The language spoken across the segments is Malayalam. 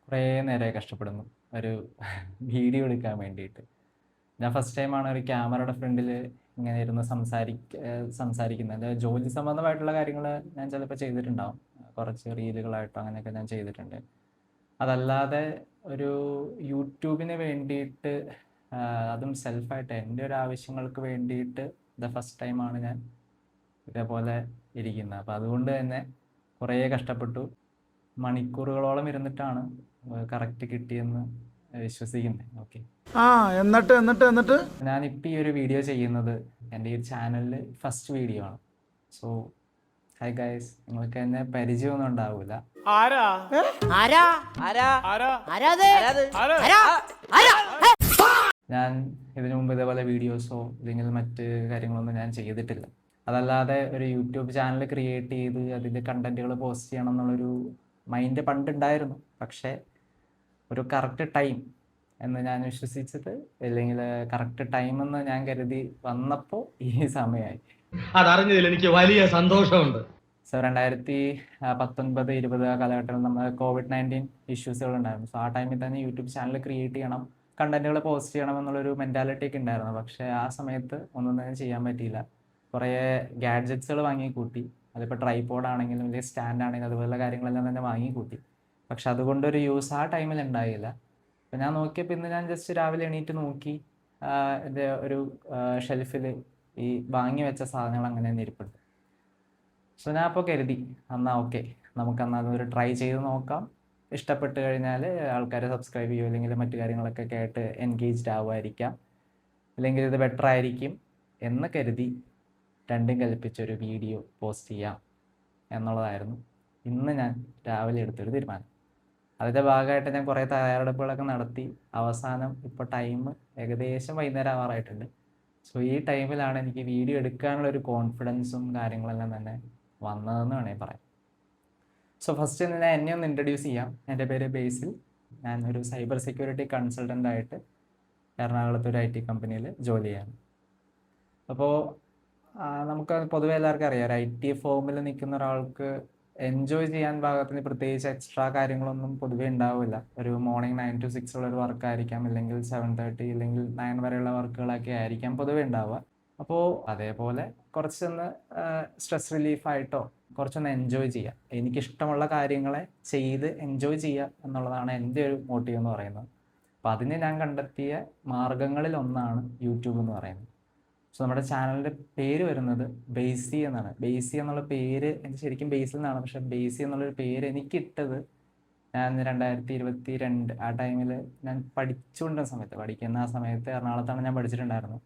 കുറേ നേരമായി കഷ്ടപ്പെടുന്നു ഒരു വീഡിയോ എടുക്കാൻ വേണ്ടിയിട്ട്. ഞാൻ ഫസ്റ്റ് ടൈമാണ് ഒരു ക്യാമറയുടെ ഫ്രണ്ടിൽ ഇങ്ങനെ ഇരുന്ന് സംസാരിക്കുന്നത്. എൻ്റെ ജോലി സംബന്ധമായിട്ടുള്ള കാര്യങ്ങൾ ഞാൻ ചിലപ്പോൾ ചെയ്തിട്ടുണ്ടാവും. കുറച്ച് റീലുകളായിട്ടോ അങ്ങനെയൊക്കെ ഞാൻ ചെയ്തിട്ടുണ്ട്. അതല്ലാതെ ഒരു യൂട്യൂബിന് വേണ്ടിയിട്ട് അതും സെൽഫായിട്ട് എൻ്റെ ഒരു ആവശ്യങ്ങൾക്ക് വേണ്ടിയിട്ട് ഫസ്റ്റ് ടൈമാണ് ഞാൻ ഇതേപോലെ ഇരിക്കുന്നത്. അപ്പോൾ അതുകൊണ്ട് തന്നെ കുറേ കഷ്ടപ്പെട്ടു. മണിക്കൂറുകളോളം ഇരുന്നിട്ടാണ് കറക്റ്റ് കിട്ടിയെന്ന് വിശ്വസിക്കുന്നത്. ഓക്കെ, എന്നിട്ട് ഞാനിപ്പോൾ ഈ ഒരു വീഡിയോ ചെയ്യുന്നത് എൻ്റെ ഈ ചാനലിൽ ഫസ്റ്റ് വീഡിയോ ആണ്. സോ ഹായ് ഗൈസ്, നിങ്ങൾക്ക് എന്നെ പരിചയമൊന്നും ഉണ്ടാവില്ല. ഞാൻ ഇതിനു മുമ്പ് ഇതേപോലെ വീഡിയോസോ അല്ലെങ്കിൽ മറ്റ് കാര്യങ്ങളൊന്നും ഞാൻ ചെയ്തിട്ടില്ല. അതല്ലാതെ ഒരു യൂട്യൂബ് ചാനൽ ക്രിയേറ്റ് ചെയ്ത് അതിൻ്റെ കണ്ടന്റുകൾ പോസ്റ്റ് ചെയ്യണം എന്നുള്ളൊരു മൈൻഡ് പണ്ടുണ്ടായിരുന്നു. പക്ഷേ ഒരു കറക്റ്റ് ടൈം എന്ന് ഞാൻ വിശ്വസിച്ചത്, അല്ലെങ്കിൽ കറക്റ്റ് ടൈം എന്ന് ഞാൻ കരുതി വന്നപ്പോൾ ഈ സമയമായി. അതറിഞ്ഞതിൽ എനിക്ക് വലിയ സന്തോഷമുണ്ട്. സോ 2019-20 കാലഘട്ടത്തിൽ നമ്മൾ COVID-19 ഇഷ്യൂസുകൾ ഉണ്ടായിരുന്നു. സോ ആ ടൈമിൽ തന്നെ യൂട്യൂബ് ചാനൽ ക്രിയേറ്റ് ചെയ്യണം, കണ്ടന്റുകൾ പോസ്റ്റ് ചെയ്യണം എന്നുള്ളൊരു മെൻറ്റാലിറ്റി ഒക്കെ ഉണ്ടായിരുന്നു. പക്ഷേ ആ സമയത്ത് ഒന്നും തന്നെ ചെയ്യാൻ പറ്റിയില്ല. കുറേ ഗാഡ്ജറ്റ്സുകൾ വാങ്ങിക്കൂട്ടി. അതിപ്പോൾ ട്രൈപോഡ് ആണെങ്കിലും അല്ലെങ്കിൽ സ്റ്റാൻഡ് ആണെങ്കിലും അതുപോലുള്ള കാര്യങ്ങളെല്ലാം തന്നെ വാങ്ങിക്കൂട്ടി. പക്ഷെ അതുകൊണ്ടൊരു യൂസ് ആ ടൈമിൽ ഉണ്ടായില്ല. അപ്പോൾ ഞാൻ നോക്കിയപ്പോൾ ഇന്ന് ഞാൻ ജസ്റ്റ് രാവിലെ എണീറ്റ് നോക്കി, എൻ്റെ ഒരു ഷെൽഫിൽ ഈ വാങ്ങി വെച്ച സാധനങ്ങൾ അങ്ങനെ തന്നെ ഇരിപ്പുണ്ട്. സോ ഞാൻ അപ്പോൾ കരുതി എന്നാൽ ഓക്കെ, നമുക്കെന്നാൽ അതൊരു ട്രൈ ചെയ്ത് നോക്കാം. ഇഷ്ടപ്പെട്ട് കഴിഞ്ഞാൽ ആൾക്കാർ സബ്സ്ക്രൈബ് ചെയ്യുമോ അല്ലെങ്കിൽ മറ്റു കാര്യങ്ങളൊക്കെ കേട്ട് എൻഗേജ്ഡ് ആവുമായിരിക്കാം, അല്ലെങ്കിൽ ഇത് ബെറ്റർ ആയിരിക്കും എന്ന് കരുതി രണ്ടും കൽപ്പിച്ചൊരു വീഡിയോ പോസ്റ്റ് ചെയ്യാം എന്നുള്ളതായിരുന്നു ഇന്ന് ഞാൻ രാവിലെ എടുത്തൊരു തീരുമാനം. അതിൻ്റെ ഭാഗമായിട്ട് ഞാൻ കുറേ തയ്യാറെടുപ്പുകളൊക്കെ നടത്തി. അവസാനം ഇപ്പോൾ ടൈം ഏകദേശം വൈകുന്നേരം ആവാറായിട്ടുണ്ട്. സോ ഈ ടൈമിലാണ് എനിക്ക് വീഡിയോ എടുക്കാനുള്ളൊരു കോൺഫിഡൻസും കാര്യങ്ങളെല്ലാം തന്നെ വന്നതെന്ന് വേണമെങ്കിൽ പറയാം. സോ ഫസ്റ്റ് ഞാൻ എന്നെ ഒന്ന് ഇൻട്രൊഡ്യൂസ് ചെയ്യാം. എൻ്റെ പേര് ബേസിൽ. ഞാനൊരു സൈബർ സെക്യൂരിറ്റി കൺസൾട്ടൻ്റായിട്ട് എറണാകുളത്ത് ഒരു IT കമ്പനിയിൽ ജോലി ചെയ്യാണ്. അപ്പോൾ നമുക്ക് പൊതുവെ എല്ലാവർക്കും അറിയാം, ഒരു IT ഫോമിൽ നിൽക്കുന്ന ഒരാൾക്ക് എൻജോയ് ചെയ്യാൻ പാകത്തിന് പ്രത്യേകിച്ച് എക്സ്ട്രാ കാര്യങ്ങളൊന്നും പൊതുവേ ഉണ്ടാവില്ല. ഒരു മോർണിംഗ് 9 to 6 ഉള്ളൊരു വർക്കായിരിക്കാം, അല്ലെങ്കിൽ 7:30 അല്ലെങ്കിൽ 9 വരെയുള്ള വർക്കുകളൊക്കെ ആയിരിക്കാം പൊതുവേ ഉണ്ടാവുക. അപ്പോൾ അതേപോലെ കുറച്ചൊന്ന് സ്ട്രെസ് റിലീഫായിട്ടോ കുറച്ചൊന്ന് എൻജോയ് ചെയ്യുക, എനിക്കിഷ്ടമുള്ള കാര്യങ്ങളെ ചെയ്ത് എൻജോയ് ചെയ്യുക എന്നുള്ളതാണ് എൻ്റെ ഒരു മോട്ടീവ് എന്ന് പറയുന്നത്. അപ്പോൾ അതിന് ഞാൻ കണ്ടെത്തിയ മാർഗങ്ങളിൽ ഒന്നാണ് യൂട്യൂബ് എന്ന് പറയുന്നത്. സോ നമ്മുടെ ചാനലിൻ്റെ പേര് വരുന്നത് ബേസി എന്നാണ്. ബേസി എന്നുള്ള പേര് എനിക്ക് ശരിക്കും ബേസിൽ നിന്നാണ്, പക്ഷേ ബേസി എന്നുള്ളൊരു പേര് എനിക്കിട്ടത് ഞാൻ 2022 ആ ടൈമിൽ ഞാൻ പഠിക്കുന്ന ആ സമയത്ത് എറണാകുളത്താണ് ഞാൻ പഠിച്ചിട്ടുണ്ടായിരുന്നത്.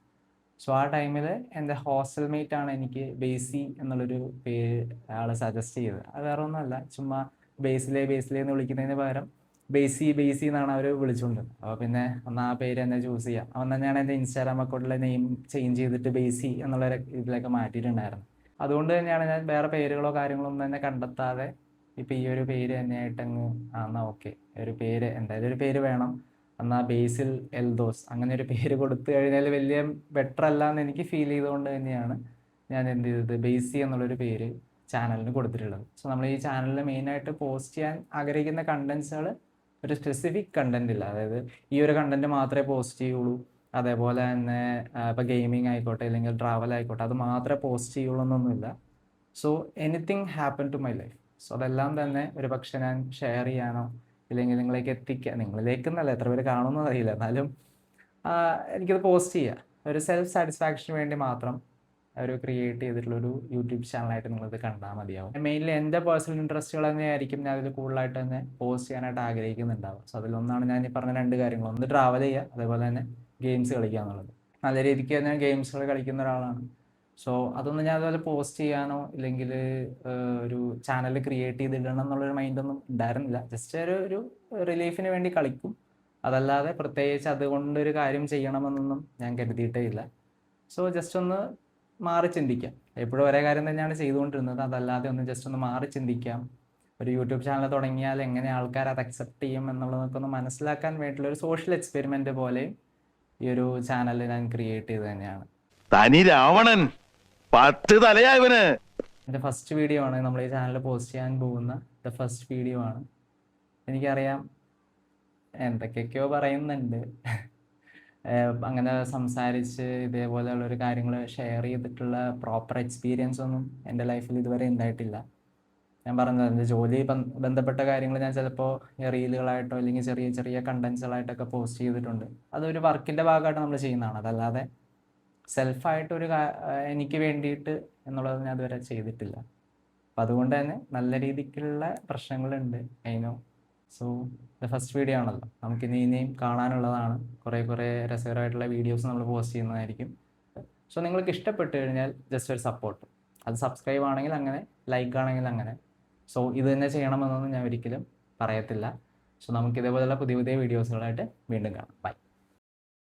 സോ ആ ടൈമിൽ എൻ്റെ ഹോസ്റ്റൽ മേറ്റ് ആണ് എനിക്ക് ബേസി എന്നുള്ളൊരു പേര് ആൾ സജസ്റ്റ് ചെയ്തത്. അത് വേറെ ഒന്നുമല്ല, ചുമ്മാ ബേസിലെ എന്ന് വിളിക്കുന്നതിന് പകരം ബേസി എന്നാണ് അവർ വിളിച്ചുകൊണ്ടിരുന്നത്. അപ്പോൾ പിന്നെ ഒന്ന് ആ പേര് തന്നെ ചൂസ് ചെയ്യാം. അവൻ തന്നെയാണ് എൻ്റെ ഇൻസ്റ്റാഗ്രാം അക്കൗണ്ടിലെ നെയിം ചേഞ്ച് ചെയ്തിട്ട് ബേസി എന്നുള്ള ഇതിലേക്ക് മാറ്റിയിട്ടുണ്ടായിരുന്നു. അതുകൊണ്ട് തന്നെയാണ് ഞാൻ വേറെ പേരുകളോ കാര്യങ്ങളോ ഒന്നും തന്നെ കണ്ടെത്താതെ ഇപ്പോൾ ഈ ഒരു പേര് തന്നെയായിട്ടങ്ങ് എന്നാൽ ഓക്കെ, ഒരു പേര് എന്തായാലും ഒരു പേര് വേണം, എന്നാൽ ബേസിൽ എൽദോസ് അങ്ങനെ ഒരു പേര് കൊടുത്തു കഴിഞ്ഞാൽ വലിയ ബെറ്റർ അല്ല എന്ന് എനിക്ക് ഫീൽ ചെയ്തുകൊണ്ട് തന്നെയാണ് ഞാൻ എന്ത് ചെയ്തത് ബേസി എന്നുള്ളൊരു പേര് ചാനലിന് കൊടുത്തിട്ടുള്ളത്. സോ നമ്മൾ ഈ ചാനലിൽ മെയിനായിട്ട് പോസ്റ്റ് ചെയ്യാൻ ആഗ്രഹിക്കുന്ന കണ്ടൻസുകൾ ഒരു സ്പെസിഫിക് കണ്ടന്റ് ഇല്ല. അതായത് ഈ ഒരു കണ്ടന്റ് മാത്രമേ പോസ്റ്റ് ചെയ്യുള്ളൂ, അതേപോലെ തന്നെ ഇപ്പോൾ ഗെയിമിംഗ് ആയിക്കോട്ടെ അല്ലെങ്കിൽ ട്രാവൽ ആയിക്കോട്ടെ അത് മാത്രമേ പോസ്റ്റ് ചെയ്യുള്ളൂ എന്നൊന്നുമില്ല. So anything happen to my life. So അതെല്ലാം തന്നെ ഒരു പക്ഷെ ഞാൻ ഷെയർ ചെയ്യാനോ ഇല്ലെങ്കിൽ നിങ്ങളിലേക്ക് എന്നല്ല, എത്ര പേര് കാണുമെന്ന് അറിയില്ല, എന്നാലും എനിക്കത് പോസ്റ്റ് ചെയ്യുക ഒരു സെൽഫ് സാറ്റിസ്ഫാക്ഷന് വേണ്ടി മാത്രം ഒരു ക്രിയേറ്റ് ചെയ്തിട്ടുള്ളൊരു യൂട്യൂബ് ചാനലായിട്ട് നിങ്ങളിത് കണ്ടാൽ മതിയാവും. മെയിൻലി എൻ്റെ പേഴ്സണൽ ഇൻട്രസ്റ്റുകൾ തന്നെയായിരിക്കും ഞാൻ അതിൽ കൂടുതലായിട്ട് തന്നെ പോസ്റ്റ് ചെയ്യാനായിട്ട് ആഗ്രഹിക്കുന്നുണ്ടാവും. സോ അതിലൊന്നാണ് ഞാൻ ഈ പറഞ്ഞ രണ്ട് കാര്യങ്ങൾ. ഒന്ന് ട്രാവൽ ചെയ്യുക, അതേപോലെ തന്നെ ഗെയിംസ് കളിക്കുക എന്നുള്ളത്. നല്ല രീതിക്ക് തന്നെ ഗെയിംസുകൾ കളിക്കുന്ന ഒരാളാണ്. സോ അതൊന്നും ഞാൻ അതുപോലെ പോസ്റ്റ് ചെയ്യാനോ ഇല്ലെങ്കിൽ ഒരു ചാനൽ ക്രിയേറ്റ് ചെയ്തിടണം എന്നുള്ളൊരു മൈൻഡൊന്നും ഉണ്ടായിരുന്നില്ല. ജസ്റ്റ് ഒരു റിലീഫിന് വേണ്ടി കളിക്കും, അതല്ലാതെ പ്രത്യേകിച്ച് അതുകൊണ്ടൊരു കാര്യം ചെയ്യണമെന്നൊന്നും ഞാൻ കരുതിയിട്ടേ ഇല്ല. സോ ജസ്റ്റ് ഒന്ന് മാറി ചിന്തിക്കാം. എപ്പോഴും ഒരേ കാര്യം തന്നെയാണ് ചെയ്തുകൊണ്ടിരുന്നത്, അതല്ലാതെ ഒന്ന് ജസ്റ്റ് ഒന്ന് മാറി ചിന്തിക്കാം. ഒരു യൂട്യൂബ് ചാനൽ തുടങ്ങിയാൽ എങ്ങനെ ആൾക്കാർ അത് അക്സെപ്റ്റ് ചെയ്യും എന്നുള്ളതൊക്കെ ഒന്ന് മനസ്സിലാക്കാൻ വേണ്ടിയിട്ടുള്ള ഒരു സോഷ്യൽ എക്സ്പെരിമെൻ്റ് പോലെ ഈ ഒരു ചാനൽ ഞാൻ ക്രിയേറ്റ് ചെയ്ത് തന്നെയാണ്. തനി രാവണൻ 10 തലയായവന്. എൻ്റെ ഫസ്റ്റ് വീഡിയോ ആണ് നമ്മൾ ഈ ചാനലിൽ പോസ്റ്റ് ചെയ്യാൻ പോകുന്ന ഫസ്റ്റ് വീഡിയോ ആണ്. എനിക്കറിയാം എന്തൊക്കെയൊക്കെയോ പറയുന്നുണ്ട്. അങ്ങനെ സംസാരിച്ച് ഇതേപോലെയുള്ളൊരു കാര്യങ്ങൾ ഷെയർ ചെയ്തിട്ടുള്ള പ്രോപ്പർ എക്സ്പീരിയൻസ് ഒന്നും എൻ്റെ ലൈഫിൽ ഇതുവരെ ഉണ്ടായിട്ടില്ല. ഞാൻ പറഞ്ഞത് എൻ്റെ ജോലി ബന്ധപ്പെട്ട കാര്യങ്ങൾ ഞാൻ ചിലപ്പോൾ റീലുകളായിട്ടോ അല്ലെങ്കിൽ ചെറിയ ചെറിയ കണ്ടൻസുകളായിട്ടൊക്കെ പോസ്റ്റ് ചെയ്തിട്ടുണ്ട്. അതൊരു വർക്കിൻ്റെ ഭാഗമായിട്ട് നമ്മൾ ചെയ്യുന്നതാണ്. അതല്ലാതെ സെൽഫായിട്ടൊരു എനിക്ക് വേണ്ടിയിട്ട് എന്നുള്ളത് ഞാൻ ഇതുവരെ ചെയ്തിട്ടില്ല. അപ്പം അതുകൊണ്ട് തന്നെ നല്ല രീതിക്കുള്ള പ്രശ്നങ്ങളുണ്ട്. അതിനോ സോ ഇത് ഫസ്റ്റ് വീഡിയോ ആണല്ലോ, ഇനിയും കാണാനുള്ളതാണ്. കുറേ രസകരമായിട്ടുള്ള വീഡിയോസ് നമ്മൾ പോസ്റ്റ് ചെയ്യുന്നതായിരിക്കും. സോ നിങ്ങൾക്ക് ഇഷ്ടപ്പെട്ട് കഴിഞ്ഞാൽ ജസ്റ്റ് ഒരു സപ്പോർട്ട്, അത് സബ്സ്ക്രൈബ് ആണെങ്കിൽ അങ്ങനെ, ലൈക്ക് ആണെങ്കിൽ അങ്ങനെ. സോ ഇത് തന്നെ ചെയ്യണമെന്നൊന്നും ഞാൻ ഒരിക്കലും പറയത്തില്ല. സോ നമുക്ക് ഇതേപോലെയുള്ള പുതിയ പുതിയ വീഡിയോസുകളായിട്ട് വീണ്ടും കാണാം. ബൈ.